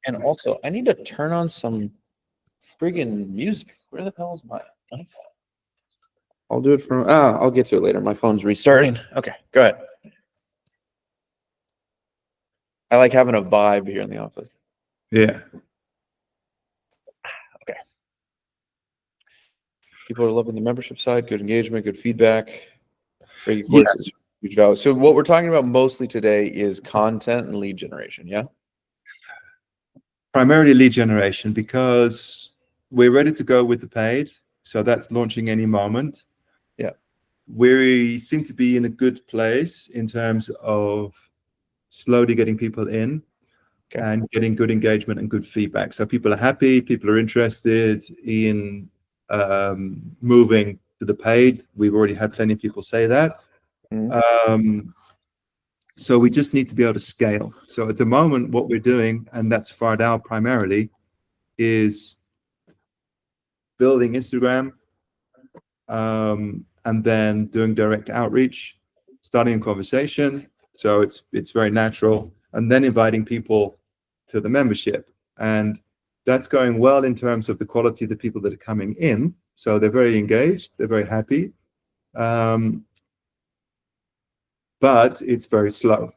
And also, I need to turn on some friggin' music. Where the hell is my iPhone? I'll do it from. I'll get to it later. My phone's restarting. Okay, go ahead. I like having a vibe here in the office. Yeah. Okay. People are loving the membership side. Good engagement. Good feedback. Great courses. Huge value. So what we're talking about mostly today is content and lead generation. Yeah. Primarily lead generation, because we're ready to go with the paid. So that's launching any moment. Yeah. We seem to be in a good place in terms of slowly getting people in and getting good engagement and good feedback. So people are happy, people are interested in moving to the paid. We've already had plenty of people say that. So we just need to be able to scale. So at the moment, what we're doing, and that's Fardal primarily, is building Instagram, and then doing direct outreach, starting a conversation. So it's very natural, and then inviting people to the membership. And that's going well in terms of the quality of the people that are coming in. So they're very engaged, they're very happy. But it's very slow.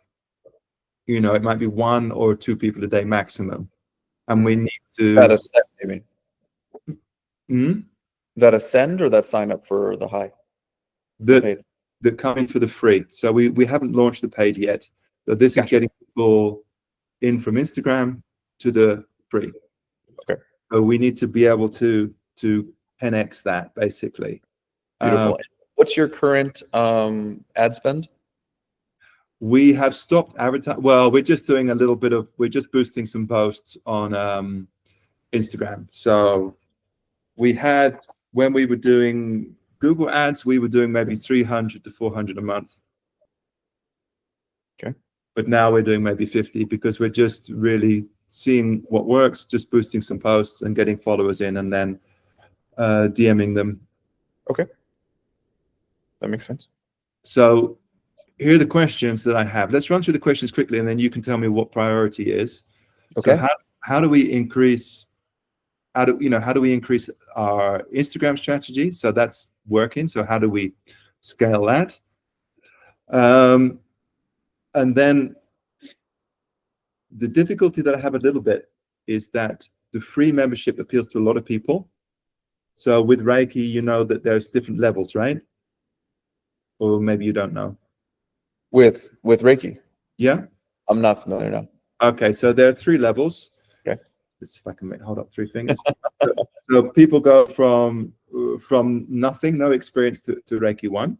You know, it might be 1 or 2 people a day maximum. And we need to... That ascend, maybe. Hmm? That ascend or that sign up for the high? That come in for the free. So we haven't launched the paid yet. So this is getting people in from Instagram to the free. Okay. So we need to be able to 10x that, basically. Beautiful. What's your current ad spend? We have stopped advertising. Well, we're just doing a little bit of, we're just boosting some posts on Instagram. So we had, when we were doing Google ads, we were doing maybe 300 to 400 a month. Okay. But now we're doing maybe 50, because we're just really seeing what works, just boosting some posts and getting followers in, and then DMing them. Okay. That makes sense. So here are the questions that I have. Let's run through the questions quickly, and then you can tell me what priority is. Okay. So how do we increase, how do we increase our Instagram strategy? So that's working. So how do we scale that? And then the difficulty that I have a little bit is that the free membership appeals to a lot of people. So with Reiki, you know that there's different levels, right? Or maybe you don't know. With Reiki? Yeah? I'm not familiar now. Okay, so there are 3 levels. Okay. Let's see if I can hold up 3 fingers. So people go from nothing, no experience, to Reiki 1.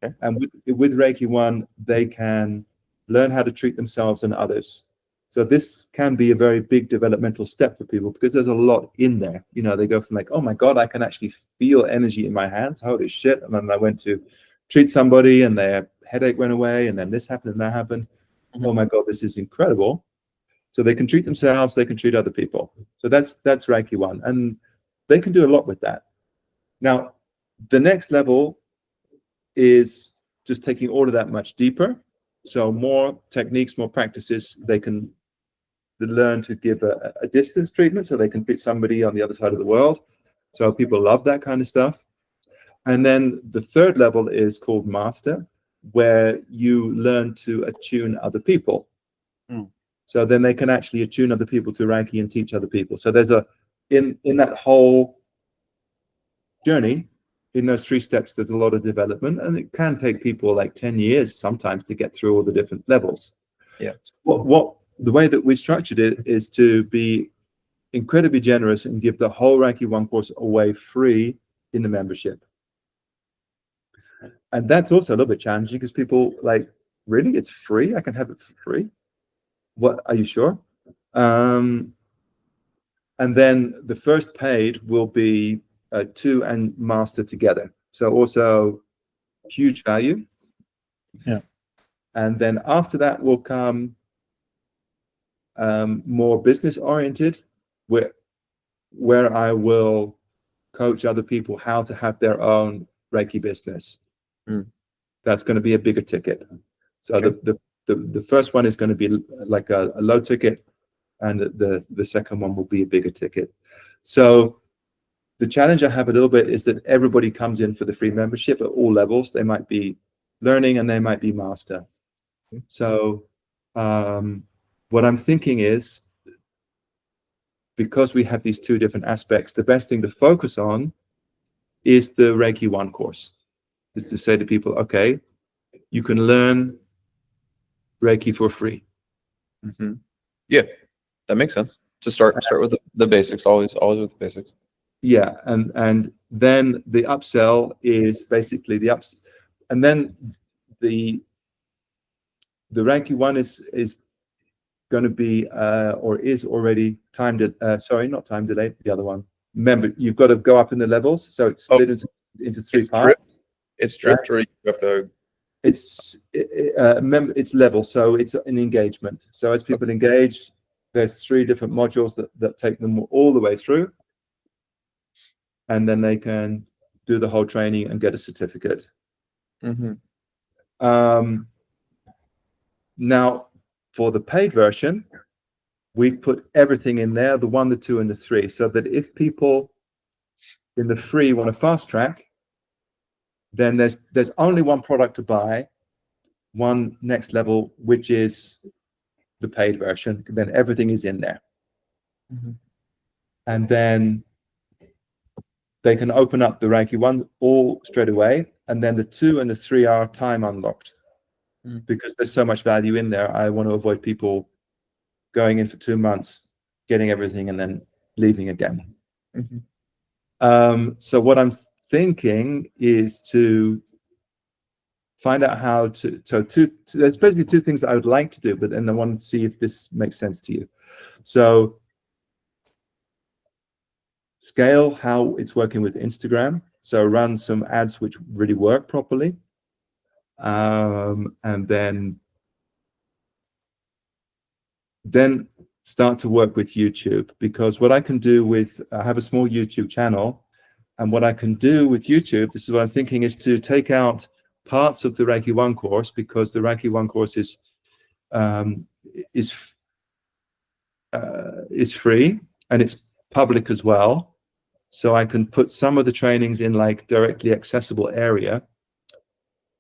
Okay. And with Reiki 1, they can learn how to treat themselves and others. So this can be a very big developmental step for people, because there's a lot in there. You know, they go from like, oh my God, I can actually feel energy in my hands. Holy shit. And then I went to treat somebody and their headache went away, and then this happened and that happened. Mm-hmm. Oh my God, this is incredible. So they can treat themselves, they can treat other people. So that's Reiki 1. And they can do a lot with that. Now, the next level is just taking all of that much deeper. So more techniques, more practices. They can learn to give a distance treatment, so they can treat somebody on the other side of the world. So people love that kind of stuff. And then the third level is called Master, where you learn to attune other people. Mm. So then they can actually attune other people to Reiki and teach other people. So there's in that whole journey, in those 3 steps, there's a lot of development, and it can take people like 10 years sometimes to get through all the different levels. Yeah. So the way that we structured it is to be incredibly generous and give the whole Reiki 1 course away free in the membership. And that's also a little bit challenging, because people like, really, it's free? I can have it for free? What, are you sure? And then the first paid will be 2 and Master together. So also huge value. Yeah. And then after that will come more business oriented, where I will coach other people how to have their own Reiki business. Mm. That's going to be a bigger ticket. So okay. The first one is going to be like a low ticket, and the second one will be a bigger ticket. So the challenge I have a little bit is that everybody comes in for the free membership at all levels. They might be learning and they might be master. So what I'm thinking is, because we have these two different aspects, the best thing to focus on is the Reiki 1 course. Is to say to people, okay, you can learn Reiki for free. Mm-hmm. Yeah, that makes sense. To start with the basics, always with the basics. Yeah, and then the upsell is basically the ups, and then the Reiki 1 is going to be or is already timed. Sorry, not time delayed. The other one. Remember, you've got to go up in the levels, so it's split into three parts. It's stripped, or you have to. It's level, so it's an engagement. So as people engage, there's 3 different modules that take them all the way through, and then they can do the whole training and get a certificate. Mm-hmm. Now, for the paid version, we've put everything in there, the 1, the 2, and the 3, so that if people in the free want to fast track, then there's only one product to buy, one next level, which is the paid version. Then everything is in there. Mm-hmm. And then they can open up the Reiki 1 all straight away, and then the 2 and the 3 are time unlocked. Mm-hmm. Because there's so much value in there. I want to avoid people going in for 2 months, getting everything, and then leaving again. Mm-hmm. So what I'm thinking is to find out how to. There's basically 2 things that I would like to do, but then I want to see if this makes sense to you. So scale how it's working with Instagram. So run some ads which really work properly, and then start to work with YouTube, because what I can do with, I have a small YouTube channel, and what I can do with YouTube, this is what I'm thinking, is to take out parts of the Reiki 1 course, because the Reiki 1 course is free and it's public as well. So I can put some of the trainings in like directly accessible area,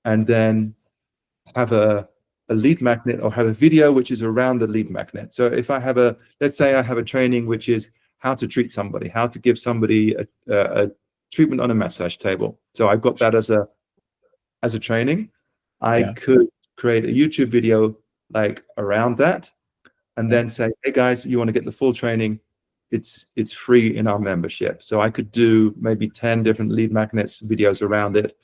and then have a lead magnet, or have a video which is around the lead magnet. So if I have let's say I have a training which is how to treat somebody, how to give somebody a treatment on a massage table. So I've got that as a training. I could create a YouTube video like around that, and then say, hey guys, you want to get the full training? It's free in our membership. So I could do maybe 10 different lead magnets videos around it,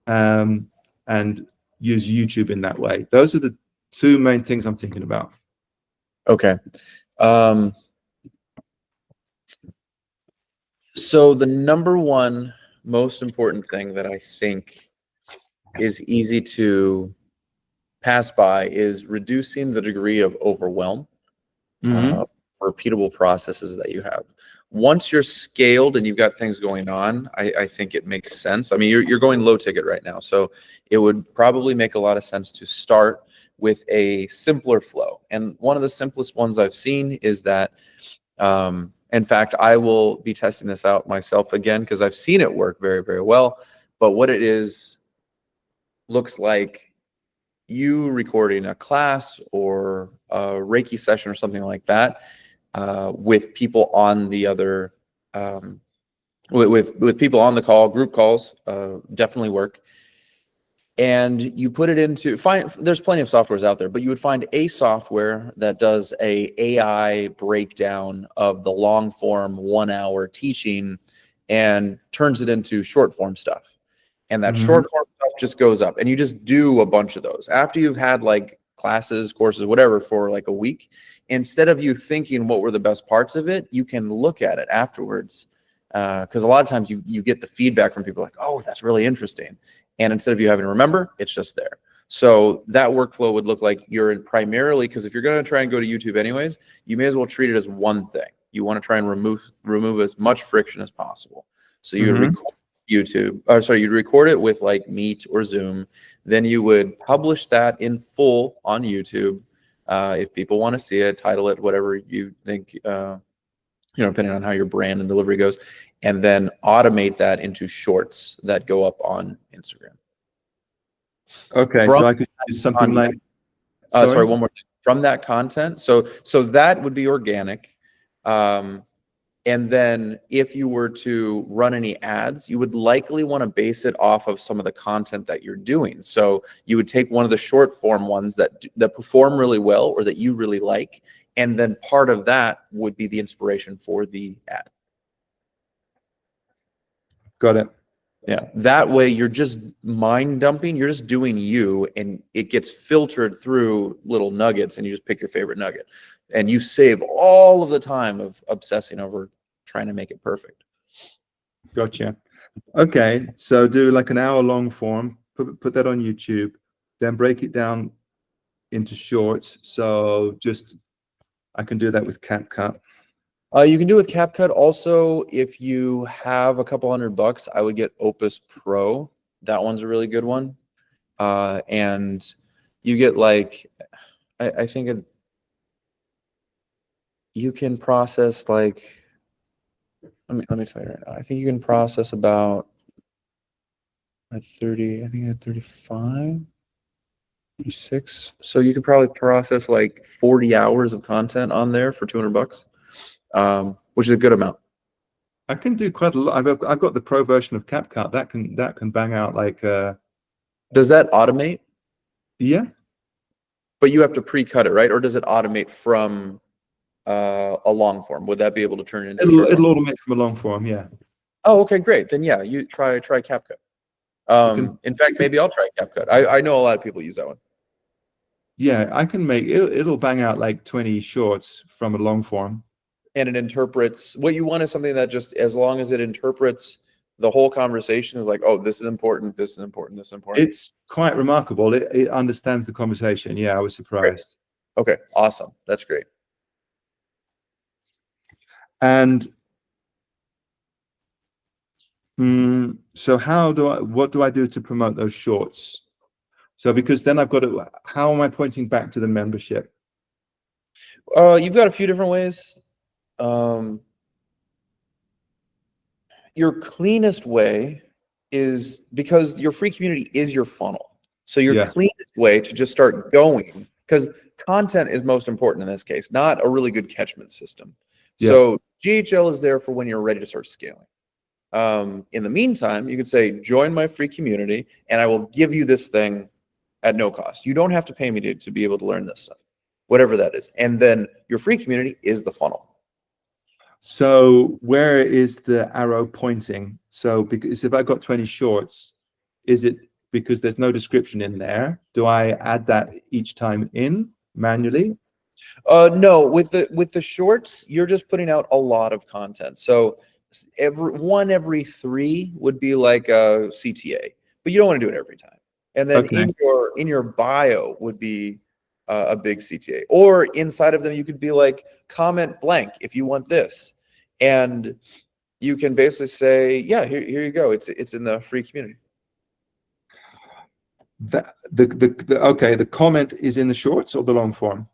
and use YouTube in that way. Those are the 2 main things I'm thinking about. Okay. So the number one most important thing that I think is easy to pass by is reducing the degree of overwhelm, repeatable processes that you have. Once you're scaled and you've got things going on, I think it makes sense. I mean, you're going low ticket right now, so it would probably make a lot of sense to start with a simpler flow. And one of the simplest ones I've seen is that, in fact, I will be testing this out myself again, because I've seen it work very, very well. But what it is looks like you recording a class or a Reiki session or something like that, with people on the other, with people on the call. Group calls definitely work. And you put it into, there's plenty of softwares out there, but you would find a software that does a AI breakdown of the long form 1 hour teaching and turns it into short form stuff. And that short form stuff just goes up, and you just do a bunch of those after you've had like classes, courses, whatever, for like a week. Instead of you thinking what were the best parts of it, you can look at it afterwards, because a lot of times you get the feedback from people like, oh, that's really interesting. And instead of you having to remember, it's just there. So that workflow would look like you're in primarily, because if you're going to try and go to YouTube anyways, you may as well treat it as one thing. You want to try and remove as much friction as possible. So you would record you'd record it with like Meet or Zoom. Then you would publish that in full on YouTube. If people want to see it, title it whatever you think, depending on how your brand and delivery goes, and then automate that into shorts that go up on Instagram. Okay, From so I could use something content, like, sorry, one more thing. From that content, so that would be organic. And then if you were to run any ads, you would likely want to base it off of some of the content that you're doing. So you would take one of the short form ones that perform really well or that you really like, and then part of that would be the inspiration for the ad. Got it. Yeah, that way you're just mind dumping, you're just doing you, and it gets filtered through little nuggets, and you just pick your favorite nugget. And you save all of the time of obsessing over trying to make it perfect. Gotcha. Okay, so do like an hour-long form, put that on YouTube, then break it down into shorts. So I can do that with CapCut. You can do it with CapCut. Also, if you have a couple $100, I would get Opus Pro. That one's a really good one. And you get like, I think you can process like, let me tell you right now. I think you can process about at 30, I think at 35, 36. So you could probably process like 40 hours of content on there for $200, which is a good amount. I can do quite a lot. I've got the pro version of CapCut that can bang out like. Does that automate? Yeah. But you have to pre-cut it, right? Or does it automate from a long form? Would that be able to turn it into a short It'll form? automate from a long form. Yeah. Oh, okay, great. Then yeah, you try CapCut. In fact, maybe I'll try CapCut. I know a lot of people use that one. Yeah, I can make it'll bang out like 20 shorts from a long form. And it interprets what you want is something that just, as long as it interprets the whole conversation, is like, oh, this is important, this is important, this is important. It's quite remarkable. It understands the conversation. Yeah, I was surprised. Great. Okay, awesome. That's great. And so what do I do to promote those shorts? So because then I've got to, how am I pointing back to the membership? You've got a few different ways. Your cleanest way is, because your free community is your funnel. So your cleanest way to just start going, because content is most important in this case, not a really good catchment system. So GHL is there for when you're ready to start scaling. In the meantime, you could say, join my free community and I will give you this thing at no cost. You don't have to pay me to be able to learn this stuff, whatever that is. And then your free community is the funnel. So where is the arrow pointing? So because if I've got 20 shorts, is it because there's no description in there? Do I add that each time in manually? No, with the shorts, you're just putting out a lot of content. So every 3 would be like a CTA, but you don't want to do it every time. And then in your bio would be a big CTA, or inside of them you could be like, comment blank if you want this, and you can basically say, yeah, here you go. It's in the free community. The comment is in the shorts or the long form?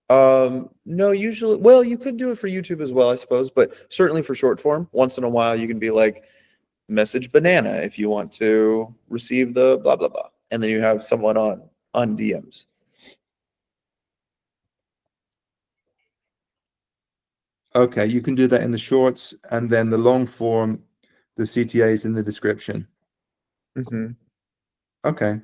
No, usually, well, you could do it for YouTube as well, I suppose, but certainly for short form, once in a while you can be like, message banana if you want to receive the blah blah blah, and then you have someone on DMs. Okay, you can do that in the shorts, and then the long form, the CTA is in the description. Okay.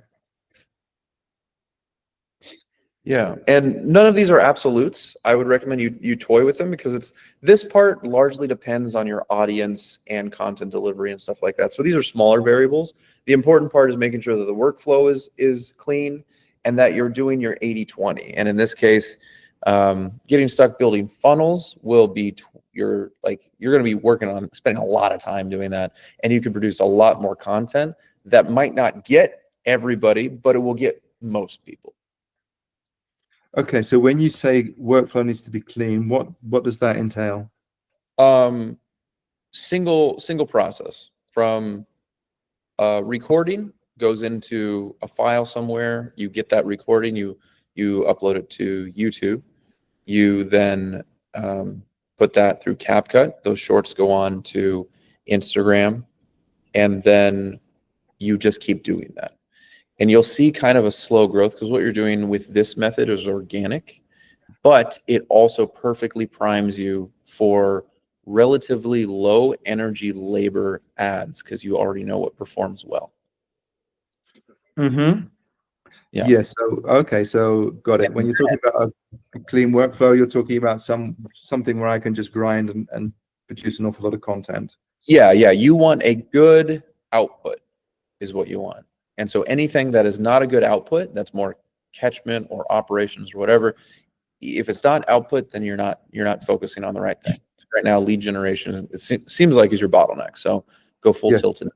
Yeah, and none of these are absolutes. I would recommend you toy with them, because this part largely depends on your audience and content delivery and stuff like that. So these are smaller variables. The important part is making sure that the workflow is clean and that you're doing your 80-20. And in this case, getting stuck building funnels will be you're going to be working on spending a lot of time doing that, and you can produce a lot more content that might not get everybody, but it will get most people. Okay, so when you say workflow needs to be clean, what does that entail? Single process from recording goes into a file somewhere. You get that recording, you you upload it to YouTube. You then put that through CapCut. Those shorts go on to Instagram, and then you just keep doing that. And you'll see kind of a slow growth because what you're doing with this method is organic, but it also perfectly primes you for relatively low energy labor ads because you already know what performs well. Mm-hmm. Yeah. Yes. So okay. So got it. When you're talking about a clean workflow, you're talking about something where I can just grind and produce an awful lot of content. Yeah. You want a good output is what you want. And so anything that is not a good output, that's more catchment or operations or whatever, if it's not output, then you're not focusing on the right thing. Right now, lead generation, seems like is your bottleneck. So go full Yes. tilt in it.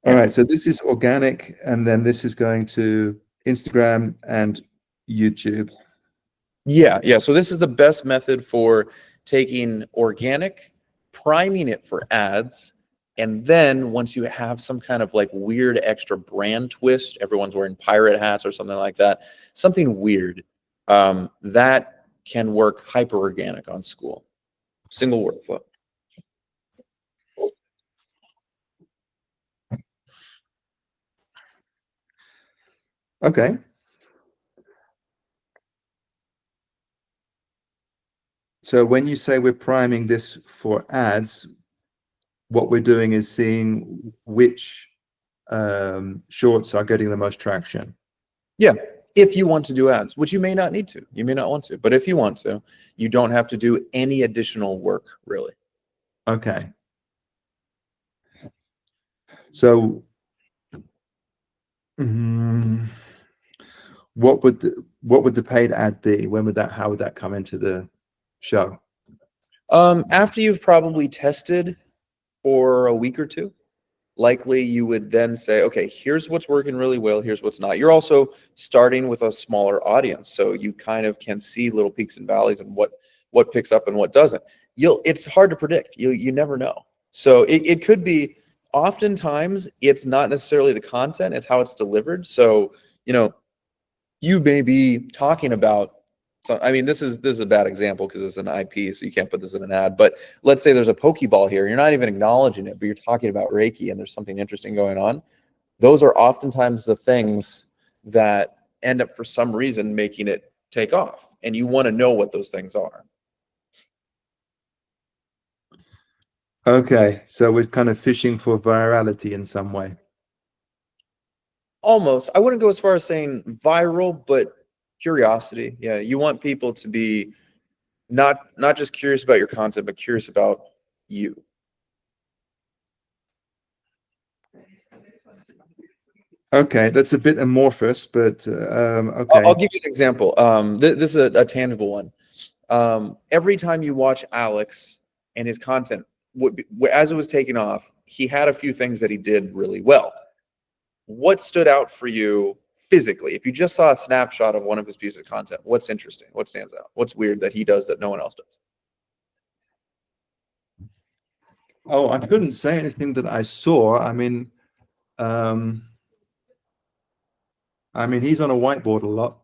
All Yeah. right. So this is organic, and then this is going to Instagram and YouTube. Yeah. So this is the best method for taking organic, priming it for ads, and then once you have some kind of like weird extra brand twist, everyone's wearing pirate hats or something like that, something weird, that can work hyper organic on Skool. Single workflow. Okay. So when you say we're priming this for ads, what we're doing is seeing which shorts are getting the most traction. Yeah. If you want to do ads, which you may not need to, you may not want to, but if you want to, you don't have to do any additional work really. Okay. So what would the paid ad be? How would that come into the show? After you've probably tested for a week or two, likely you would then say, okay, here's what's working really well, here's what's not. You're also starting with a smaller audience, so you kind of can see little peaks and valleys and what picks up and what doesn't. It's hard to predict. You never know. So it could be, oftentimes it's not necessarily the content, it's how it's delivered. So, you may be talking about, so I mean, this is a bad example because it's an IP, so you can't put this in an ad. But let's say there's a Pokeball here, you're not even acknowledging it, but you're talking about Reiki and there's something interesting going on. Those are oftentimes the things that end up for some reason making it take off, and you want to know what those things are. Okay, so we're kind of fishing for virality in some way. Almost, I wouldn't go as far as saying viral, but curiosity. Yeah, you want people to be not just curious about your content, but curious about you. Okay, that's a bit amorphous, but okay. I'll give you an example. This is a tangible one. Every time you watch Alex and his content, as it was taking off, he had a few things that he did really well. What stood out for you physically? If you just saw a snapshot of one of his pieces of content, what's interesting? What stands out? What's weird that he does that no one else does? Oh, I couldn't say anything that I saw. He's on a whiteboard a lot.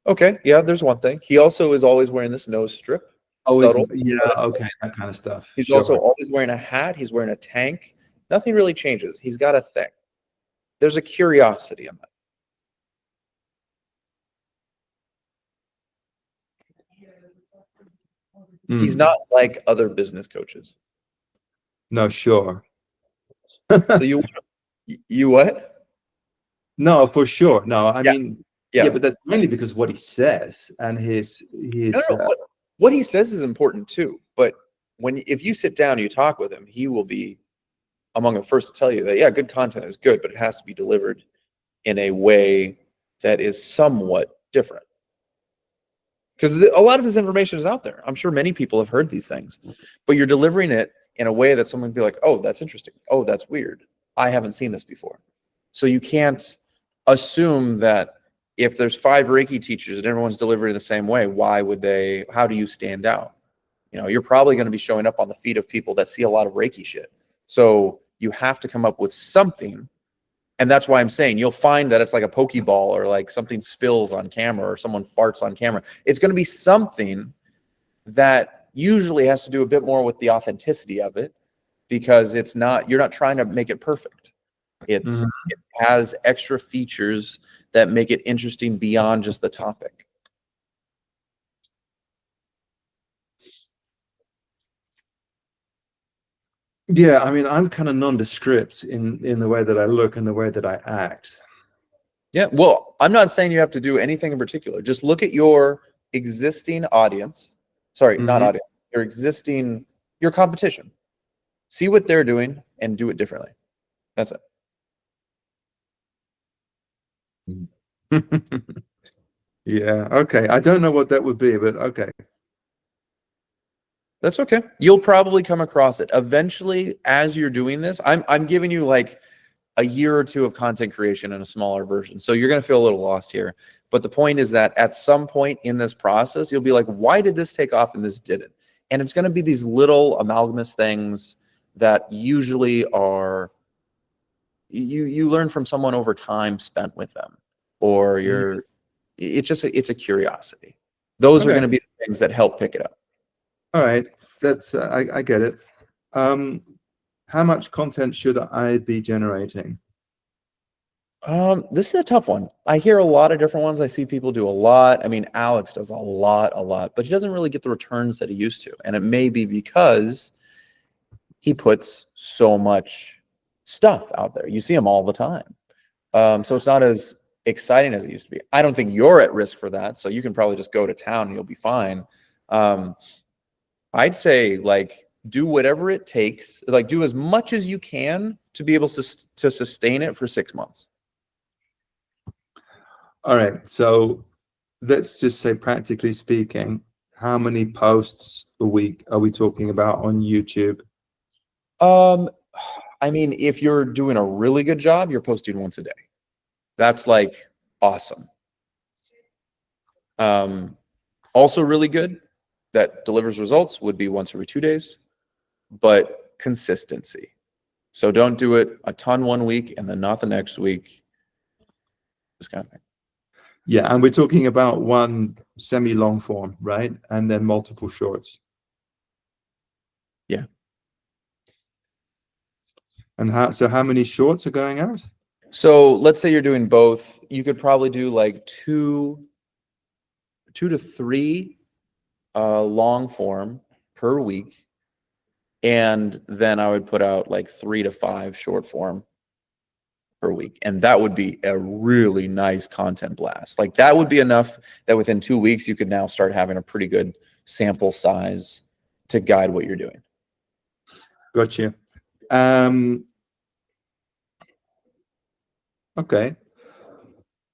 Okay, yeah, there's one thing. He also is always wearing this nose strip. Oh, Subtle. yeah, okay, that kind of stuff. He's Sure. also always wearing a hat. He's wearing a tank. Nothing really changes. He's got a thing. There's a curiosity in that. He's not like other business coaches. No, sure. So you what? No, for sure. No, I Yeah. mean, Yeah. yeah, but that's mainly because what he says and his No, what he says is important too. But if you sit down and you talk with him, he will be among the first to tell you that, yeah, good content is good, but it has to be delivered in a way that is somewhat different. Because a lot of this information is out there. I'm sure many people have heard these things, but you're delivering it in a way that someone would be like, oh, that's interesting. Oh, that's weird. I haven't seen this before. So you can't assume that if there's 5 Reiki teachers and everyone's delivering the same way, how do you stand out? You're probably going to be showing up on the feed of people that see a lot of Reiki shit. So you have to come up with something And that's why I'm saying you'll find that it's like a Pokeball or like something spills on camera or someone farts on camera. It's going to be something that usually has to do a bit more with the authenticity of it, because you're not trying to make it perfect. It has extra features that make it interesting beyond just the topic. Yeah, I mean, I'm kind of nondescript in the way that I look and the way that I act. Yeah, well, I'm not saying you have to do anything in particular. Just look at your existing audience. Sorry, not audience. Your competition. See what they're doing and do it differently. That's it. Yeah, okay. I don't know what that would be, but okay. That's okay. You'll probably come across it eventually as you're doing this. I'm giving you like a year or two of content creation in a smaller version. So you're going to feel a little lost here. But the point is that at some point in this process, you'll be like, why did this take off and this didn't? And it's going to be these little amalgamous things that usually are you learn from someone over time spent with them, or it's a curiosity. Those are going to be the things that help pick it up. All right, that's I get it. How much content should I be generating? This is a tough one. I hear a lot of different ones. I see people do a lot. I mean, Alex does a lot, but he doesn't really get the returns that he used to. And it may be because he puts so much stuff out there. You see him all the time. So it's not as exciting as it used to be. I don't think you're at risk for that. So you can probably just go to town and you'll be fine. I'd say like do whatever it takes, like do as much as you can to be able to sustain it for 6 months. All right, so let's just say, practically speaking, how many posts a week are we talking about on YouTube? I mean, if you're doing a really good job, you're posting once a day. That's like awesome. Also really good that delivers results would be once every 2 days, but consistency. So don't do it a ton one week and then not the next week. This kind of thing. Yeah, and we're talking about one semi-long form, right? And then multiple shorts. Yeah. And how many shorts are going out? So let's say you're doing both. You could probably do like two to three long form per week. And then I would put out like 3 to 5 short form per week. And that would be a really nice content blast. Like that would be enough that within 2 weeks, you could now start having a pretty good sample size to guide what you're doing. Gotcha. Okay.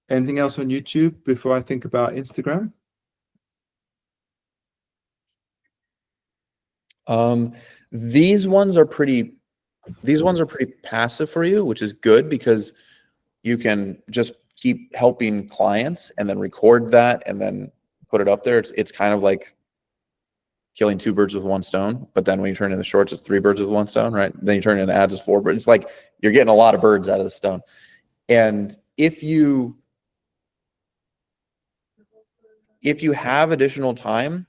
Anything else on YouTube before I think about Instagram? These ones are pretty passive for you, which is good because you can just keep helping clients and then record that and then put it up there. It's kind of like killing 2 birds with 1 stone. But then when you turn in the shorts, it's 3 birds with 1 stone, right? Then you turn in the ads, it's 4 birds. It's like you're getting a lot of birds out of the stone. And if you have additional time,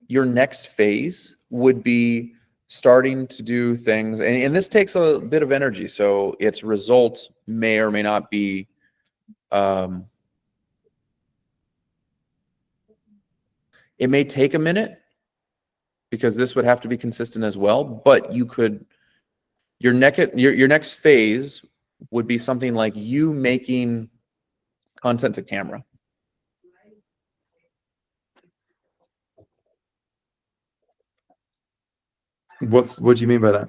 your next phase would be starting to do things, and this takes a bit of energy, so its result may or may not be it may take a minute because this would have to be consistent as well, but you could your next phase would be something like you making content to camera. What do you mean by that?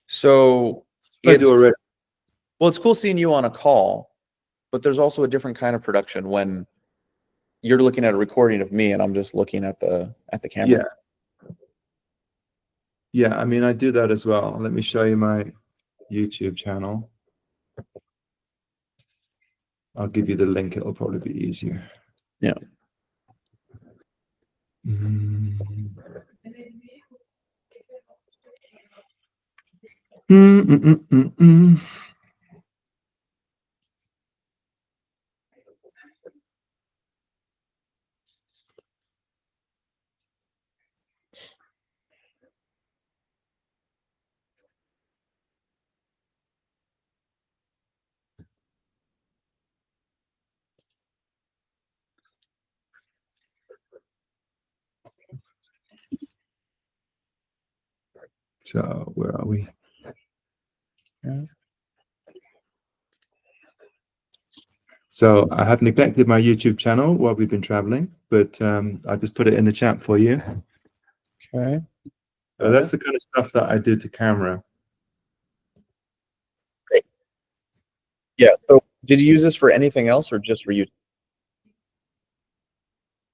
So I do already. Well, it's cool seeing you on a call, but there's also a different kind of production when you're looking at a recording of me and I'm just looking at the camera. Yeah, I mean, I do that as well. Let me show you my YouTube channel. I'll give you the link. It'll probably be easier. Yeah. So where are we? Yeah. So I have neglected my YouTube channel while we've been traveling, but I just put it in the chat for you. Okay. So that's the kind of stuff that I do to camera. Great. Yeah. So did you use this for anything else or just for YouTube?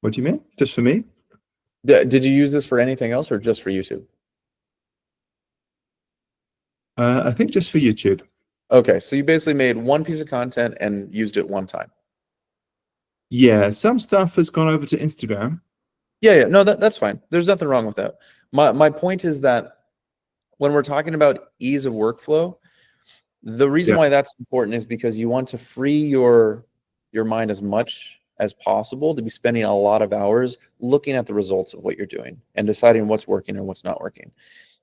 What do you mean? Just for me? Did you use this for anything else or just for YouTube? I think just for YouTube. Okay. So you basically made one piece of content and used it one time. Yeah, some stuff has gone over to Instagram. Yeah. No, that's fine. There's nothing wrong with that. My point is that when we're talking about ease of workflow, the reason Yeah. why that's important is because you want to free your mind as much as possible to be spending a lot of hours looking at the results of what you're doing and deciding what's working and what's not working.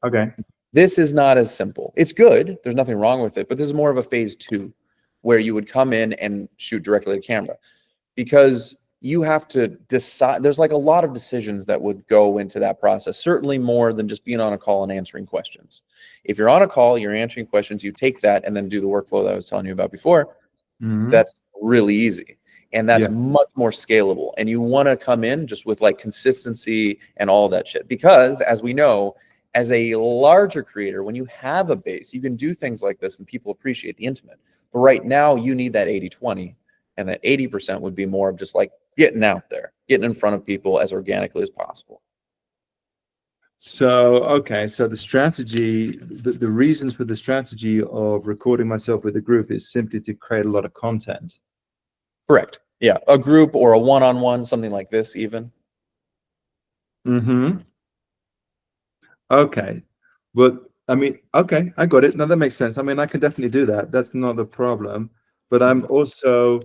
Okay. This is not as simple. It's good. There's nothing wrong with it, but this is more of a phase 2 where you would come in and shoot directly to camera because you have to decide. There's like a lot of decisions that would go into that process, certainly more than just being on a call and answering questions. If you're on a call, you're answering questions, you take that and then do the workflow that I was telling you about before. Mhm. That's really easy. And that's Yeah. much more scalable. And you want to come in just with like consistency and all that shit. Because as we know, as a larger creator, when you have a base, you can do things like this and people appreciate the intimate. But right now you need that 80-20. And that 80% would be more of just like getting out there, getting in front of people as organically as possible. So, okay, so the strategy, the reasons for the strategy of recording myself with a group is simply to create a lot of content. Correct. Yeah. A group or a one-on-one, something like this even. Mm-hmm. Okay. But I mean, okay, I got it. Now that makes sense. I mean, I can definitely do that. That's not a problem. But I'm also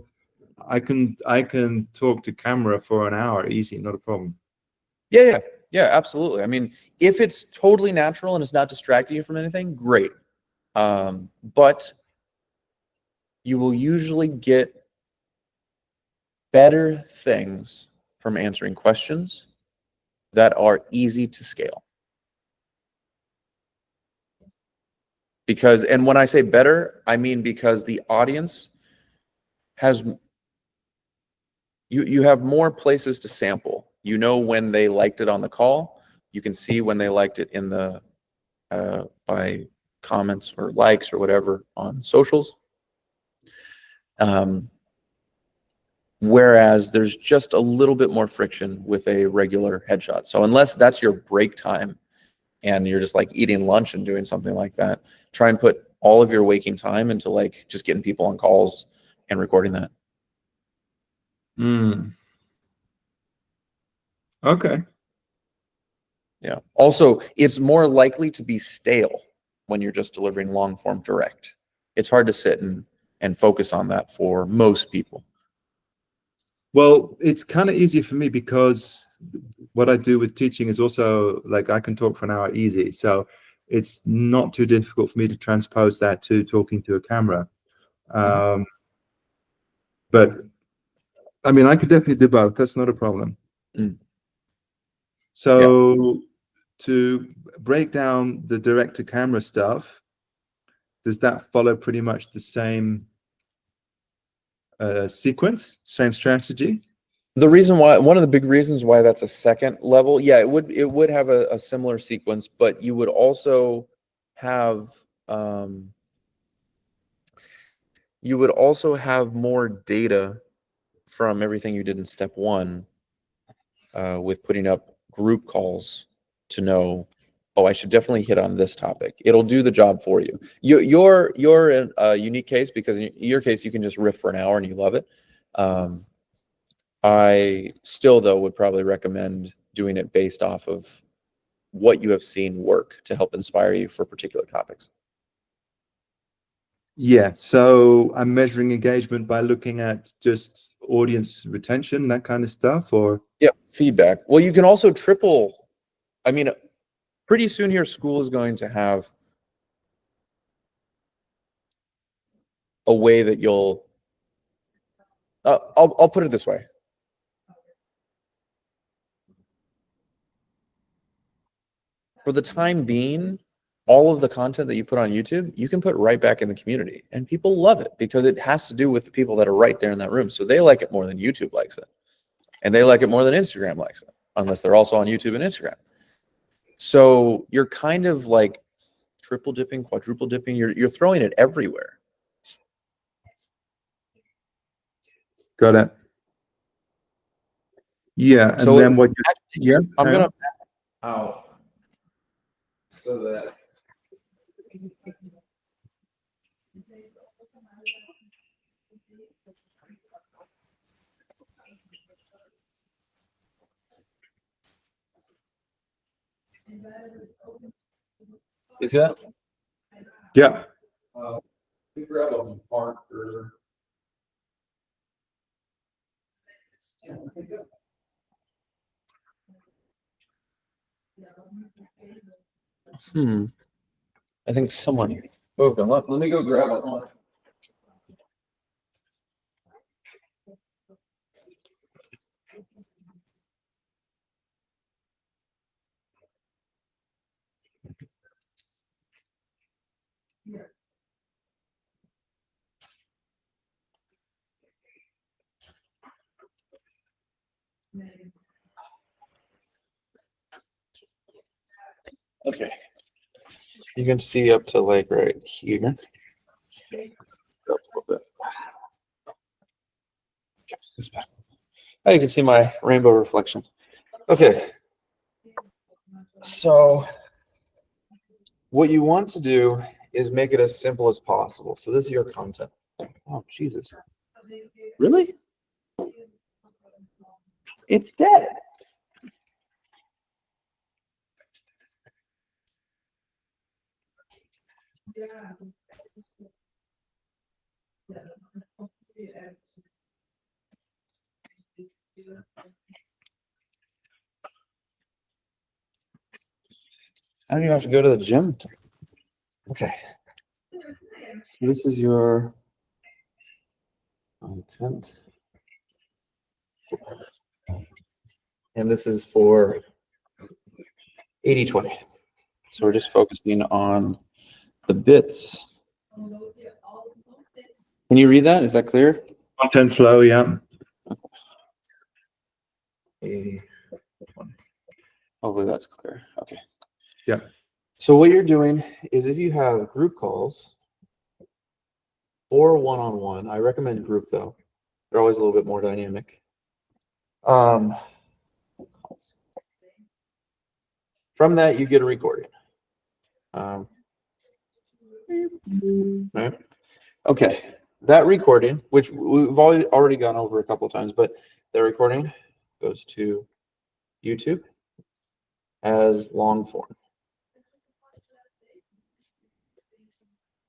I can talk to camera for an hour easy, not a problem. Yeah, absolutely. I mean, if it's totally natural and it's not distracting you from anything, great. But you will usually get better things from answering questions that are easy to scale. Because, and when I say better, I mean because the audience has, you have more places to sample. You know when they liked it on the call. You can see when they liked it in the by comments or likes or whatever on socials. Whereas there's just a little bit more friction with a regular headshot. So unless that's your break time and you're just like eating lunch and doing something like that, try and put all of your waking time into like just getting people on calls and recording that. Mm. Okay. Yeah. Also, it's more likely to be stale when you're just delivering long form direct. It's hard to sit and focus on that for most people. Well, it's kind of easier for me because what I do with teaching is also like I can talk for an hour easy. So it's not too difficult for me to transpose that to talking to a camera. But I mean, I could definitely do both. That's not a problem. Mm. So to break down the direct to camera stuff, does that follow pretty much the same sequence, same strategy? The reason why, one of the big reasons why that's a second level, yeah, it would have a similar sequence, but you would also have more data from everything you did in step 1 with putting up group calls to know, oh, I should definitely hit on this topic. It'll do the job for you. You're in a unique case because in your case you can just riff for an hour and you love it. I still, though, would probably recommend doing it based off of what you have seen work to help inspire you for particular topics. Yeah, so I'm measuring engagement by looking at just audience retention, that kind of stuff, or Yeah, feedback. Well, you can also triple. I mean, pretty soon here, Skool is going to have a way that you'll. I'll put it this way. For the time being, all of the content that you put on YouTube, you can put right back in the community, and people love it because it has to do with the people that are right there in that room. So they like it more than YouTube likes it, and they like it more than Instagram likes it, unless they're also on YouTube and Instagram. So you're kind of like triple dipping, quadruple dipping. You're throwing it everywhere. Got it. Yeah, and So then what? Yeah, I'm hang gonna on. out so that you see that? Yeah. Grab a marker. I think someone moved them. Let me go grab one. Okay. You can see up to like right here. Up a little bit. This back. Oh, you can see my rainbow reflection. Okay. So what you want to do is make it as simple as possible. So this is your content. Oh, Jesus. Really? It's dead. I don't even have to go to the gym. Okay. This is your content. And this is for 80/20. So we're just focusing on the bits. Can you read that? Is that clear? Content flow, yeah. 80/20. Hopefully that's clear. Okay. Yeah. So what you're doing is if you have group calls or one-on-one, I recommend group though. They're always a little bit more dynamic. From that, you get a recording. Right. Okay. That recording, which we've already gone over a couple of times, but the recording goes to YouTube as long form.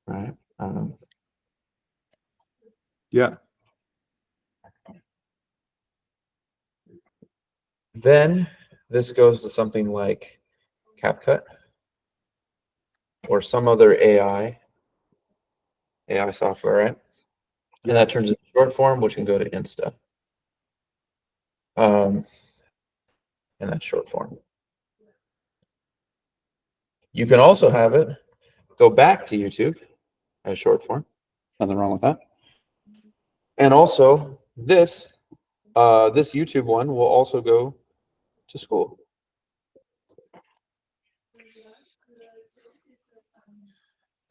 Right. Yeah. Then this goes to something like CapCut or some other AI software, right? And that turns into short form, which can go to Insta. And that's short form. You can also have it go back to YouTube as short form. Nothing wrong with that. And also this YouTube one will also go to Skool.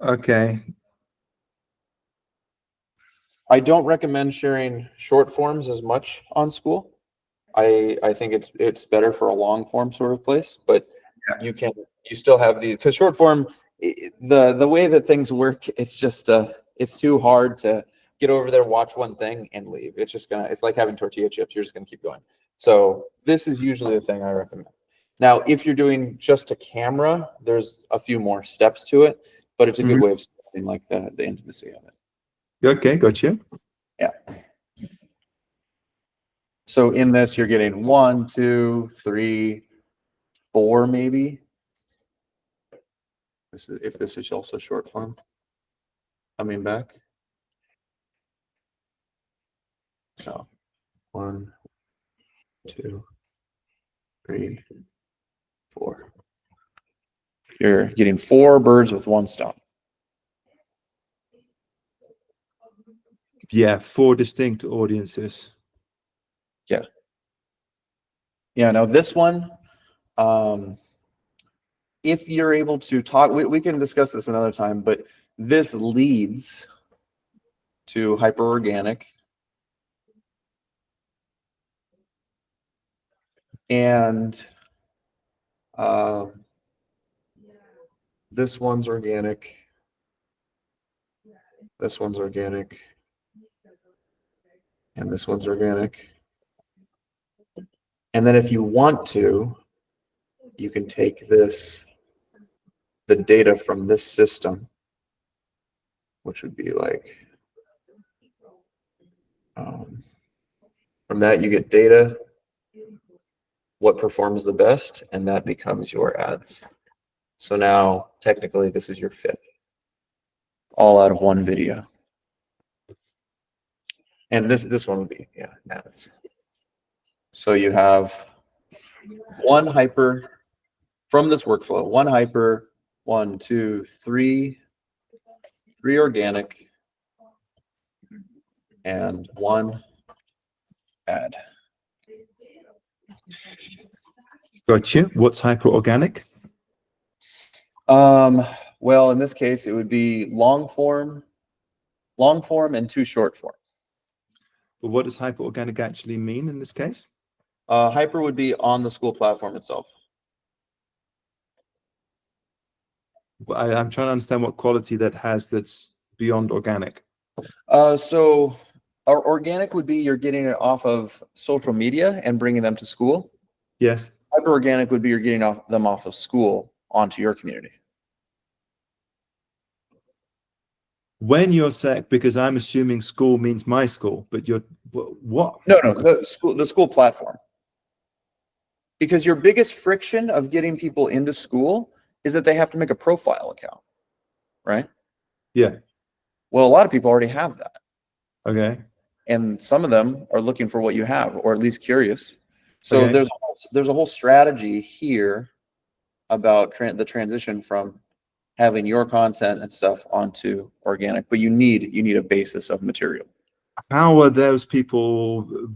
Okay. I don't recommend sharing short forms as much on Skool. I think it's better for a long form sort of place, but you still have these because short form, the way that things work, it's just it's too hard to get over there, watch one thing and leave. It's like having tortilla chips. You're just gonna keep going. So this is usually the thing I recommend. Now, if you're doing just a camera, there's a few more steps to it, but it's a good way of starting like the intimacy of it. Okay, gotcha. Yeah. So in this, you're getting 1, 2, 3, 4, maybe. If this is also short form. Coming back. So 1, 2, 3, 4. You're getting 4 birds with 1 stone. Yeah, 4 distinct audiences. Yeah. Yeah, now this one, if you're able to talk, we can discuss this another time, but this leads to hyperorganic. And this one's organic. This one's organic. And this one's organic. And then if you want to, you can take this, the data from this system, which would be like, from that you get data, what performs the best, and that becomes your ads. So now technically this is your fit, all out of one video. And this one would be, yeah, ads. So you have 1 hyper from this workflow, 1 hyper, 1, 2, 3, 3 organic, and 1 ad. Gotcha. What's hyperorganic? Well, in this case, it would be long form and 2 short form. But what does hyperorganic actually mean in this case? Hyper would be on the Skool platform itself. Well, I'm trying to understand what quality that has that's beyond organic. So our organic would be you're getting it off of social media and bringing them to Skool. Yes. Hyper organic would be you're getting them off of Skool onto your community. When you're saying, because I'm assuming school means my school, but you're what? No, the Skool platform. Because your biggest friction of getting people into Skool is that they have to make a profile account, right? Yeah. Well, a lot of people already have that. Okay. And some of them are looking for what you have, or at least curious. So Okay. there's a whole strategy here about the transition from having your content and stuff onto organic, but you need a basis of material. How are those people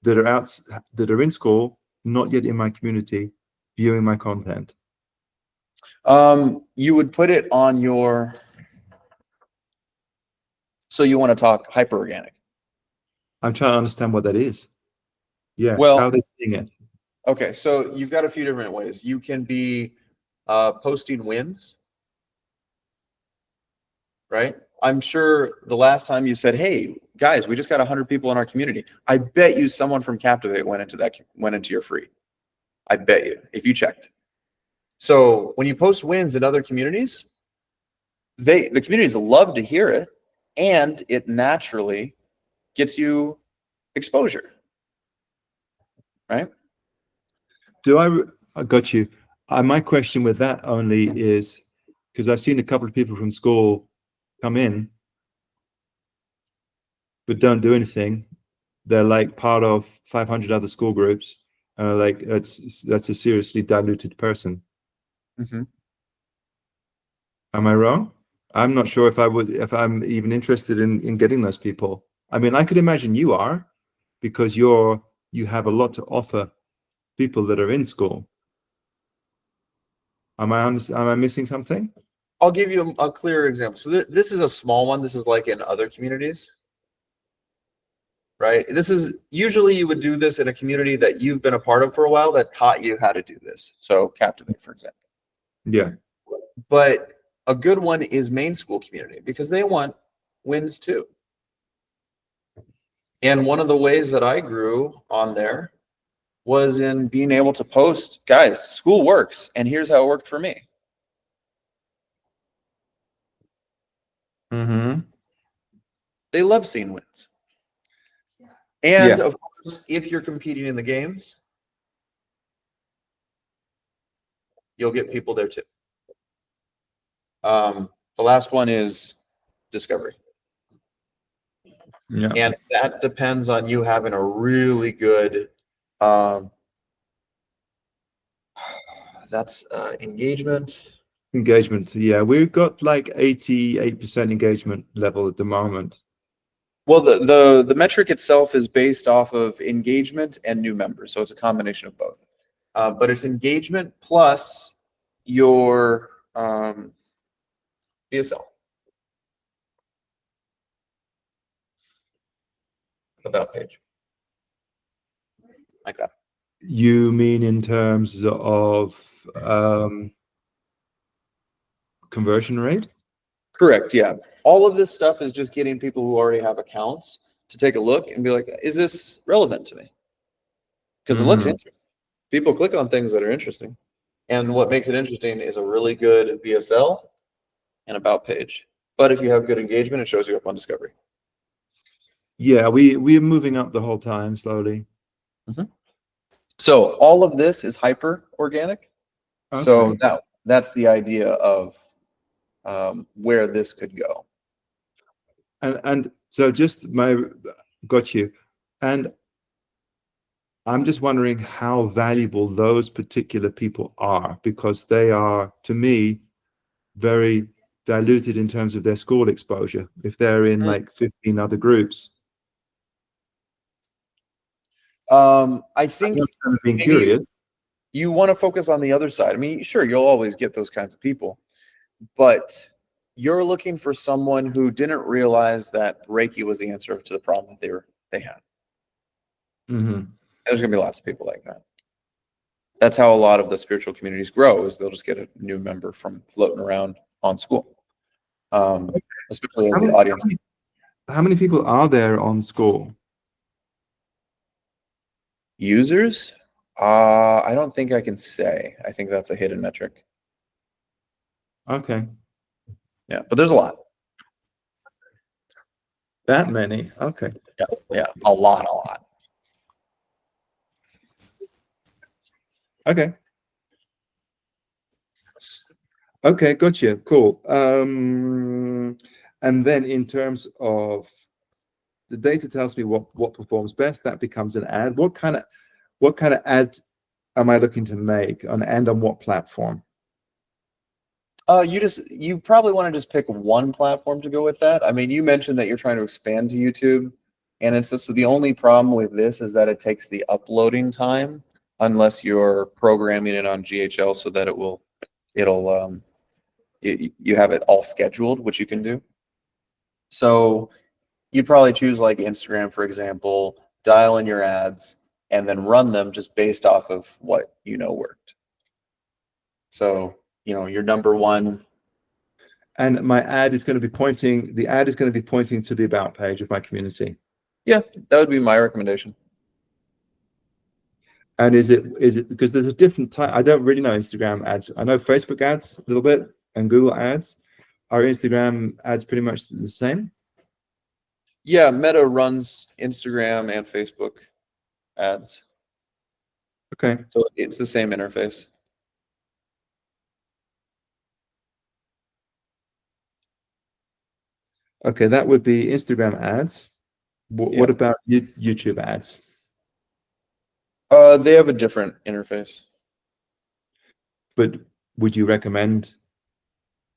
that are in school, not yet in my community, viewing my content? You would put it on your, so you want to talk hyper organic. I'm trying to understand what that is. Yeah. Well, how are they seeing it? Okay, so you've got a few different ways. You can be posting wins, right? I'm sure the last time you said, "Hey guys, we just got 100 people in our community." I bet you someone from Captivate went into your free. I bet you, if you checked. So when you post wins in other communities, the communities love to hear it, and it naturally gets you exposure, right? I got you. My question with that only is because I've seen a couple of people from school come in but don't do anything. They're like part of 500 other school groups, and like that's a seriously diluted person. Mm-hmm. Am I wrong? I'm not sure if I'm even interested in getting those people. I mean, I could imagine you are, because you have a lot to offer people that are in school. Am I missing something? I'll give you a clearer example. So this is a small one. This is like in other communities, right? This is usually you would do this in a community that you've been a part of for a while that taught you how to do this. So Captivate, for example. Yeah. But a good one is main school community because they want wins too. And one of the ways that I grew on there was in being able to post, guys, school works, and here's how it worked for me. Mm-hmm. They love seeing wins. And of course, if you're competing in the games, you'll get people there too. The last one is discovery. Yeah. And that depends on you having a really good that's engagement. Engagement. Yeah, we've got like 88% engagement level at the moment. Well, the metric itself is based off of engagement and new members, so it's a combination of both. But it's engagement plus your BSL about page, like that. You mean in terms of conversion rate? Correct. Yeah. All of this stuff is just getting people who already have accounts to take a look and be like, is this relevant to me? Because it looks Mhm. interesting. People click on things that are interesting. And what makes it interesting is a really good BSL and about page. But if you have good engagement, it shows you up on discovery. Yeah, we're moving up the whole time slowly. So all of this is hyper organic. So Okay. that's the idea of where this could go. And so just got you. And I'm just wondering how valuable those particular people are, because they are, to me, very diluted in terms of their Skool exposure. If they're in like 15 other groups, I think I'm kind of being maybe curious. you want to focus on the other side. I mean, sure, you'll always get those kinds of people, but you're looking for someone who didn't realize that Reiki was the answer to the problem that they had. Mm-hmm. There's gonna be lots of people like that. That's how a lot of the spiritual communities grow, is they'll just get a new member from floating around on Skool. Especially as How the many, audience how many people are there on Skool? users, I don't think I can say. I think that's a hidden metric. Okay. Yeah, but there's a lot. That many? Okay. Yeah, a lot, a lot. Okay. Okay, gotcha. Cool. And then in terms of the data tells me what performs best, that becomes an ad. What kind of ad am I looking to make and on what platform? You probably want to just pick one platform to go with that. I mean, you mentioned that you're trying to expand to YouTube, and it's just the only problem with this is that it takes the uploading time unless you're programming it on GHL so that you have it all scheduled, which you can do. So you'd probably choose like Instagram, for example, dial in your ads, and then run them just based off of what you know worked. So, your number one. And my ad is going to be pointing. The ad is going to be pointing to the about page of my community. Yeah, that would be my recommendation. And is it because there's a different type? I don't really know Instagram ads. I know Facebook ads a little bit and Google ads. Are Instagram ads pretty much the same? Yeah, Meta runs Instagram and Facebook ads. Okay. So it's the same interface. Okay, that would be Instagram ads. Yeah. What about YouTube ads? They have a different interface. But would you recommend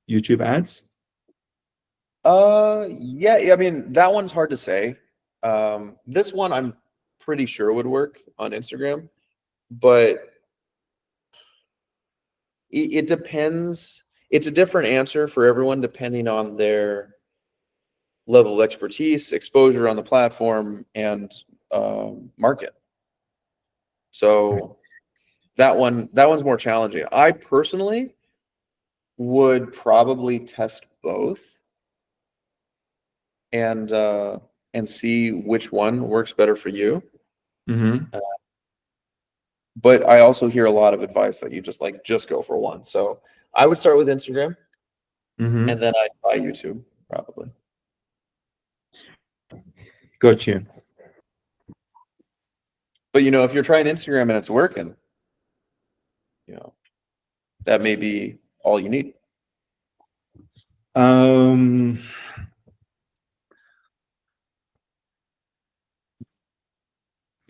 YouTube ads? Yeah, I mean, that one's hard to say. This one I'm pretty sure would work on Instagram, but it depends. It's a different answer for everyone depending on their level of expertise, exposure on the platform, and market. So that one's more challenging. I personally would probably test both and see which one works better for you. Mm-hmm. But I also hear a lot of advice that you just go for one. So I would start with Instagram, Mm-hmm. and then I'd buy YouTube probably. Got you. But if you're trying Instagram and it's working, that may be all you need.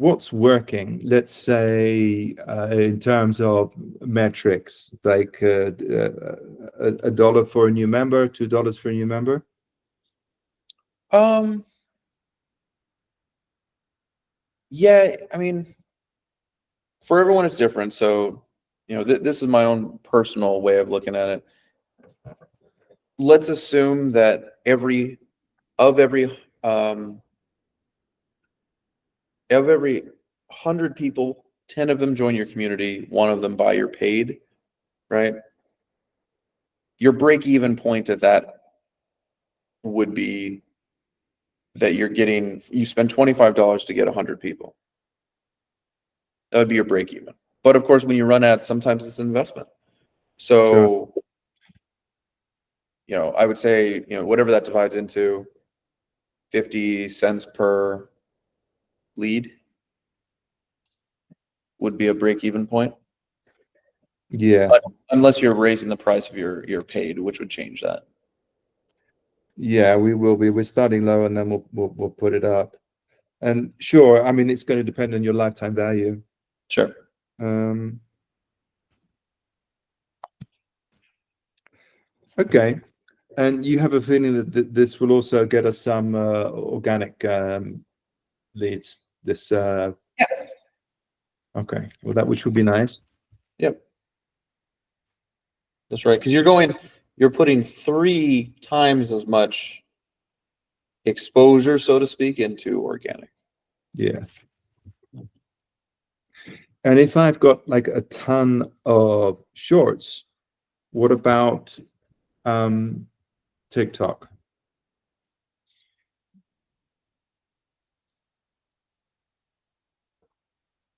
what's working, let's say, in terms of metrics, like a dollar for a new member, $2 for a new member? Yeah, I mean, for everyone it's different. So, this is my own personal way of looking at it. Let's assume that every 100 people, 10 of them join your community, one of them buy your paid, right? Your break-even point at that would be that you spend $25 to get 100 people. That would be your break-even. But of course, when you run ads, sometimes it's an investment. Sure. So, I would say, whatever that divides into, 50 cents per lead would be a break-even point. Yeah. But unless you're raising the price of your paid, which would change that. Yeah, we will be. We're starting low, and then we'll put it up. And sure, I mean, it's going to depend on your lifetime value. Sure. Okay. And you have a feeling that this will also get us some organic leads. Yeah. Okay. Well, which would be nice. Yep. That's right. Because you're putting 3 times as much exposure, so to speak, into organic. Yeah. And if I've got like a ton of shorts, what about TikTok?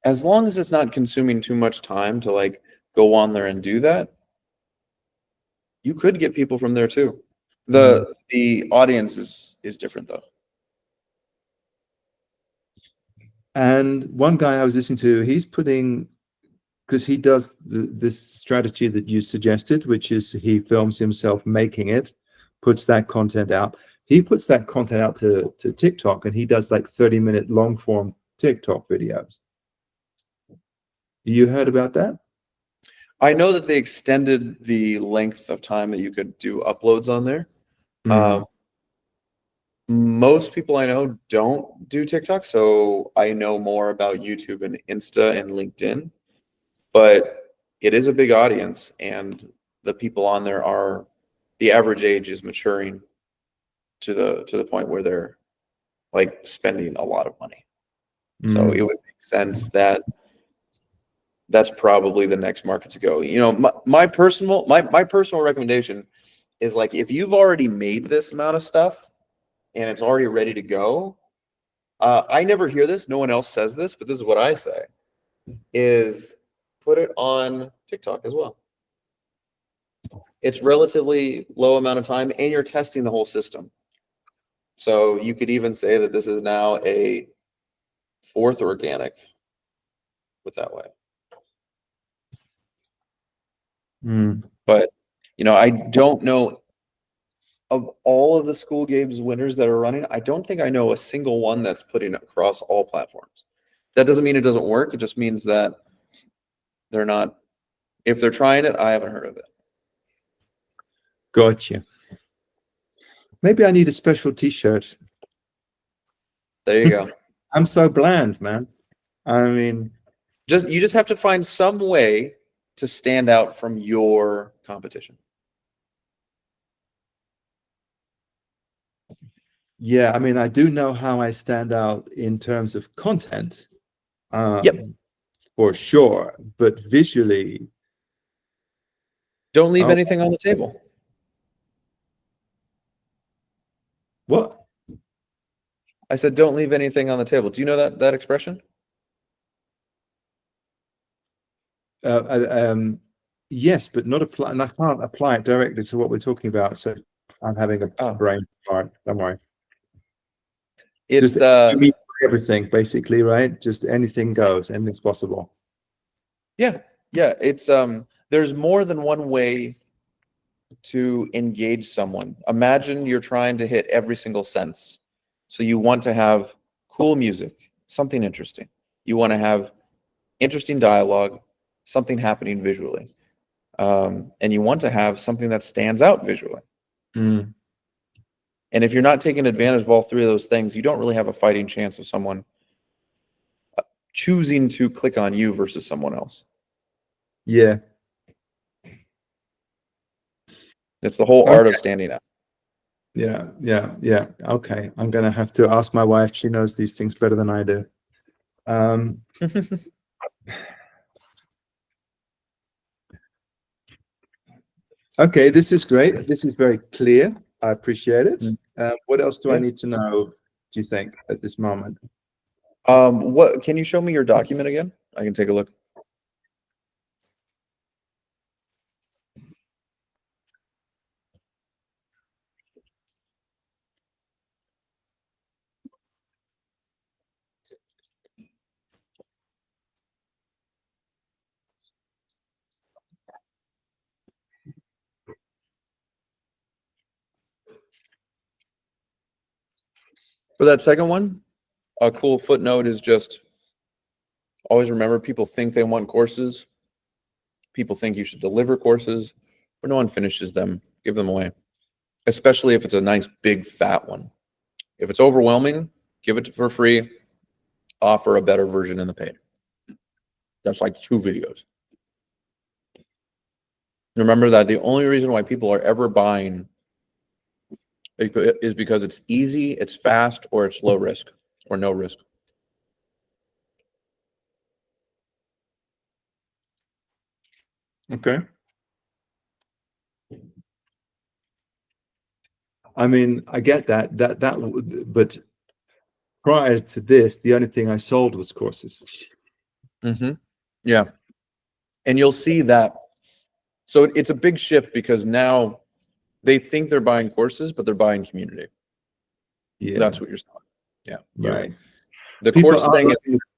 As long as it's not consuming too much time to like go on there and do that, you could get people from there too. The audience is different though. And one guy I was listening to, he's putting, because he does this strategy that you suggested, which is he films himself making it, puts that content out. He puts that content out to TikTok, and he does like 30-minute long form TikTok videos. You heard about that? I know that they extended the length of time that you could do uploads on there. Most people I know don't do TikTok, so I know more about YouTube and Insta and LinkedIn. But it is a big audience, and the people on there the average age is maturing to the point where they're like spending a lot of money. So it would make sense that that's probably the next market to go. My personal recommendation is, like, if you've already made this amount of stuff and it's already ready to go, I never hear this, no one else says this, but this is what I say, is put it on TikTok as well. It's relatively low amount of time, and you're testing the whole system. So you could even say that this is now a 4th organic with that way. But I don't know, of all of the Skool Games winners that are running, I don't think I know a single one that's putting it across all platforms. That doesn't mean it doesn't work. It just means that they're not. If they're trying it, I haven't heard of it. Gotcha. Maybe I need a special T-shirt. There you go. I'm so bland, man. I mean, you just have to find some way to stand out from your competition. yeah, I mean, I do know how I stand out in terms of content. Yep. For sure, but visually, don't leave anything on the table. What? I said, don't leave anything on the table. Do you know that expression? Yes, but not apply. And I can't apply it directly to what we're talking about. So I'm having a brain fart. Don't worry. It's just everything, basically, right? Just anything goes. Anything's possible. Yeah. It's there's more than one way to engage someone. Imagine you're trying to hit every single sense. So you want to have cool music, something interesting. You want to have interesting dialogue, something happening visually. And you want to have something that stands out visually. Mm. And if you're not taking advantage of all three of those things, you don't really have a fighting chance of someone choosing to click on you versus someone else. Yeah. It's the whole art of standing out. Yeah. Okay. I'm gonna have to ask my wife. She knows these things better than I do. Okay, this is great. This is very clear. I appreciate it. What else do I need to know, do you think, at this moment? What can you show me your document again? I can take a look. For that second one, a cool footnote is just always remember people think they want courses. People think you should deliver courses, but no one finishes them. Give them away, especially if it's a nice big fat one. If it's overwhelming, give it for free. Offer a better version in the paid. That's like 2 videos. Remember that the only reason why people are ever buying is because it's easy, it's fast, or it's low risk or no risk. Okay. I mean, I get that, but prior to this, the only thing I sold was courses. Yeah. And you'll see that. So it's a big shift because now they think they're buying courses, but they're buying community. Yeah. That's what you're selling. Yeah. Right. The People course thing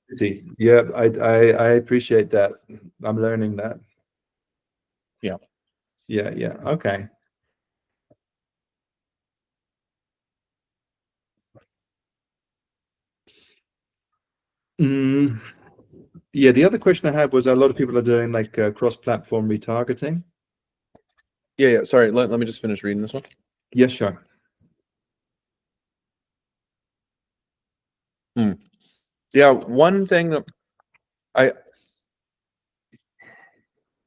is, yeah, I appreciate that. I'm learning that. Yeah. Okay. Yeah, the other question I had was a lot of people are doing like cross-platform retargeting. Yeah. Sorry, let me just finish reading this one. Yes, sure. Yeah, one thing that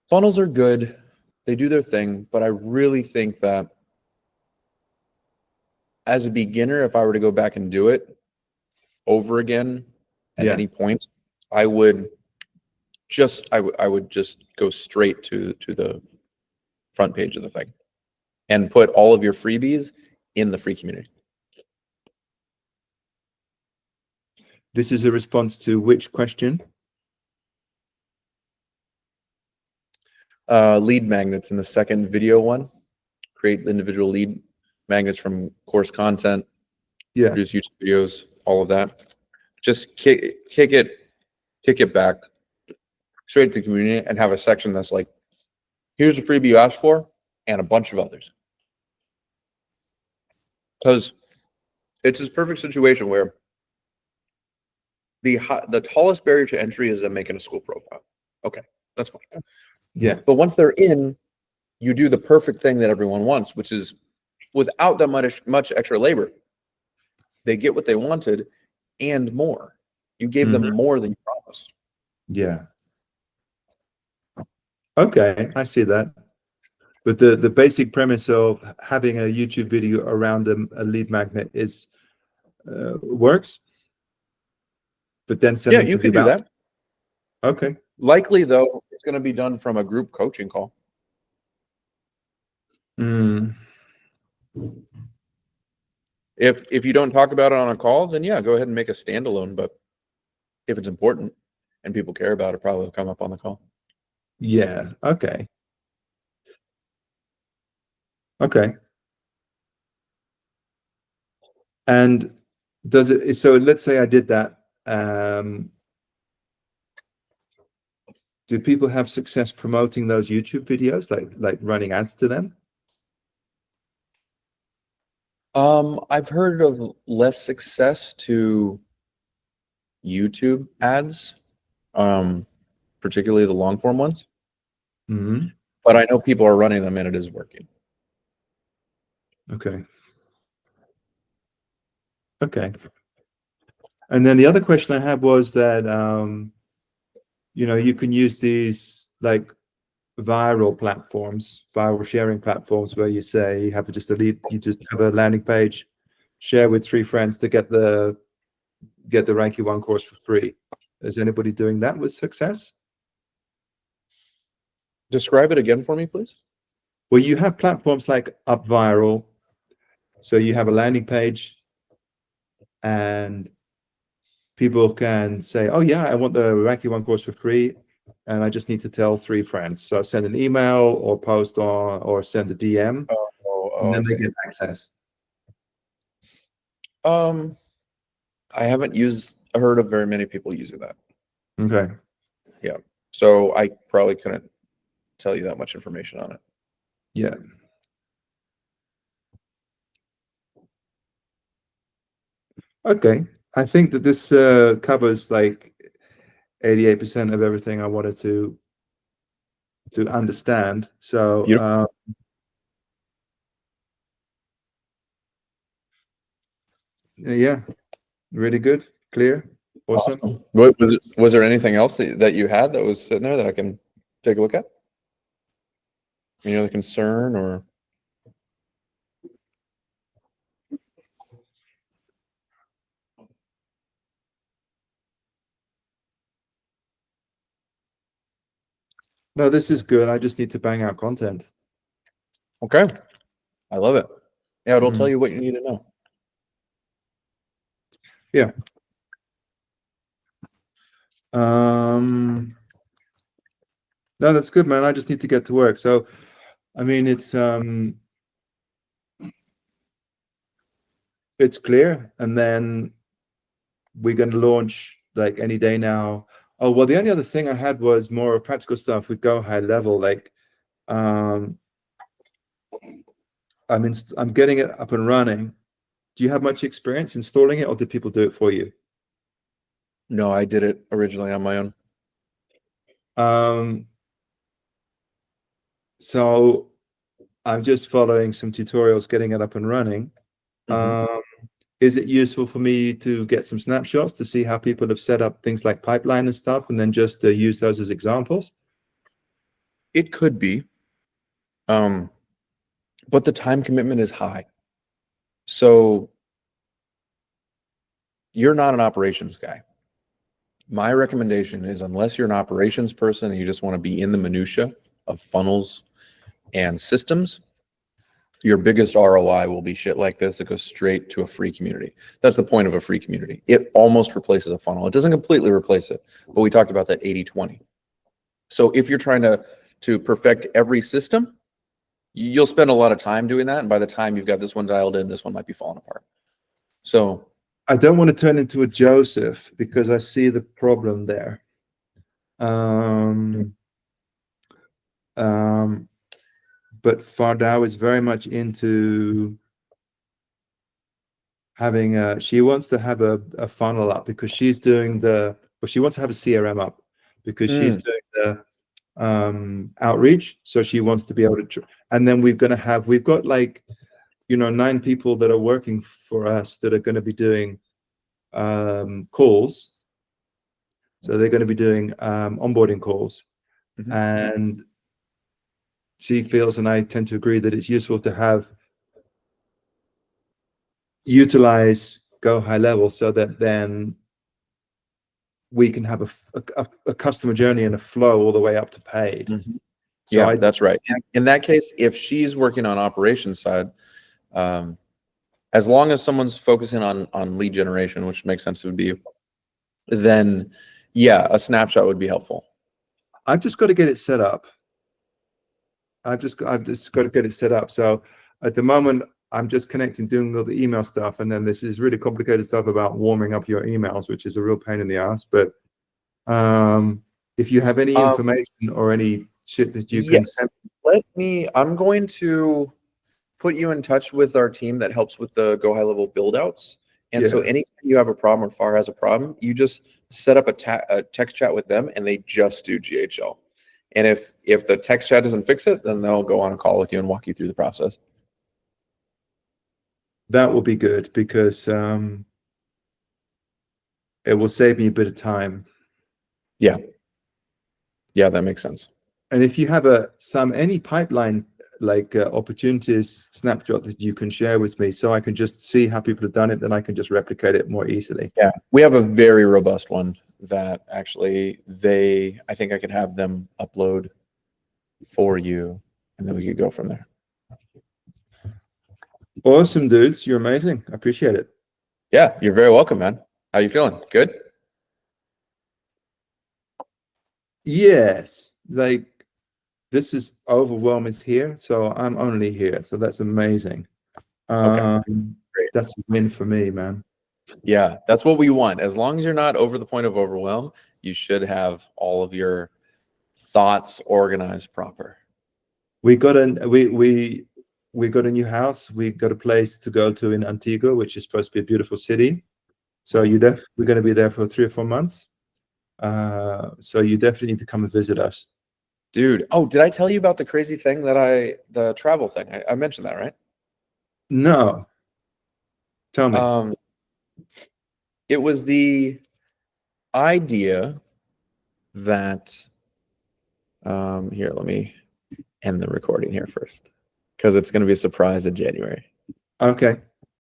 funnels are good. They do their thing, but I really think that as a beginner, if I were to go back and do it over again at any point, I would just go straight to the front page of the thing and put all of your freebies in the free community. This is a response to which question? Lead magnets in the second video one. Create individual lead magnets from course content. Yeah. Produce YouTube videos, all of that. Just kick it back straight to the community and have a section that's like, here's a freebie you asked for and a bunch of others. Because it's this perfect situation where the tallest barrier to entry is them making a Skool profile. Okay, that's fine. Yeah. But once they're in, you do the perfect thing that everyone wants, which is without that much extra labor, they get what they wanted and more. You gave them more than you promised. Yeah. Okay, I see that. But the basic premise of having a YouTube video around a lead magnet is works. But then Yeah, you can do that. Okay. Likely though, it's going to be done from a group coaching call. If you don't talk about it on a call, then yeah, go ahead and make a standalone. But if it's important and people care about it, probably will come up on the call. Yeah. Okay. Okay. And does it, so let's say I did that. Do people have success promoting those YouTube videos, like running ads to them? I've heard of less success to YouTube ads, particularly the long form ones. Mm-hmm. But I know people are running them and it is working. Okay. Okay. And then the other question I had was that, you can use these like viral platforms, viral sharing platforms, where you say you have just you just have a landing page, share with 3 friends to get the Reiki 1 course for free. Is anybody doing that with success? Describe it again for me, please. Well, you have platforms like UpViral. So you have a landing page and people can say, oh yeah, I want the Reiki 1 course for free. And I just need to tell 3 friends. So send an email or post or send a DM, and then they get access. I haven't heard of very many people using that. Okay. Yeah. So I probably couldn't tell you that much information on it. Yeah. Okay. I think that this covers like 88% of everything I wanted to understand. So yeah, really good, clear, awesome. Was there anything else that you had that was sitting there that I can take a look at? Any other concern or? No, this is good. I just need to bang out content. Okay. I love it. Yeah, it'll tell you what you need to know. Yeah. No, that's good, man. I just need to get to work. So, I mean, it's clear, and then we're going to launch like any day now. Oh, well, the only other thing I had was more practical stuff with Go High Level. Like, I'm getting it up and running. Do you have much experience installing it, or did people do it for you? No, I did it originally on my own. So I'm just following some tutorials, getting it up and running. Is it useful for me to get some snapshots to see how people have set up things like pipeline and stuff, and then just use those as examples? It could be, but the time commitment is high. So you're not an operations guy. My recommendation is, unless you're an operations person and you just want to be in the minutia of funnels and systems, your biggest ROI will be shit like this that goes straight to a free community. That's the point of a free community. It almost replaces a funnel. It doesn't completely replace it, but we talked about that 80-20. So if you're trying to perfect every system, you'll spend a lot of time doing that. And by the time you've got this one dialed in, this one might be falling apart. So I don't want to turn into a Joseph, because I see the problem there. But Fardau is very much into having she wants to have a funnel up, because she's doing she wants to have a CRM up, because she's doing the outreach. So she wants to be able to, and then we've got like, 9 people that are working for us that are going to be doing calls. So they're going to be doing onboarding calls. And she feels, and I tend to agree, that it's useful to utilize Go High Level, so that then we can have a customer journey and a flow all the way up to paid. So that's right. In that case, if she's working on operations side, as long as someone's focusing on lead generation, which makes sense, it would be you, then yeah, a snapshot would be helpful. I've just got to get it set up. I've just got to get it set up. So at the moment, I'm just connecting, doing all the email stuff, and then this is really complicated stuff about warming up your emails, which is a real pain in the ass. But if you have any information or any shit that you can send, I'm going to put you in touch with our team that helps with the Go High Level build outs, And so Yeah. anytime you have a problem or FAR has a problem, you just set up a text chat with them and they just do GHL. And if the text chat doesn't fix it, then they'll go on a call with you and walk you through the process. That will be good because it will save me a bit of time. Yeah. Yeah, that makes sense. And if you have any pipeline like opportunities snapshot that you can share with me, so I can just see how people have done it, then I can just replicate it more easily. Yeah, we have a very robust one that actually I think I could have them upload for you, and then we could go from there. Awesome, dudes. You're amazing. I appreciate it. Yeah, you're very welcome, man. How you feeling? Good? Yes. Like, this is overwhelm is here, so I'm only here. So that's amazing. Okay. Great. That's a win for me, man. Yeah, that's what we want. As long as you're not over the point of overwhelm, you should have all of your thoughts organized proper. We got a new house. We got a place to go to in Antigua, which is supposed to be a beautiful city. So we're going to be there for 3 or 4 months. So you definitely need to come and visit us. Dude, oh, did I tell you about the crazy thing the travel thing? I mentioned that, right? No. Tell me. It was the idea that here, let me end the recording here first because it's going to be a surprise in January. Okay.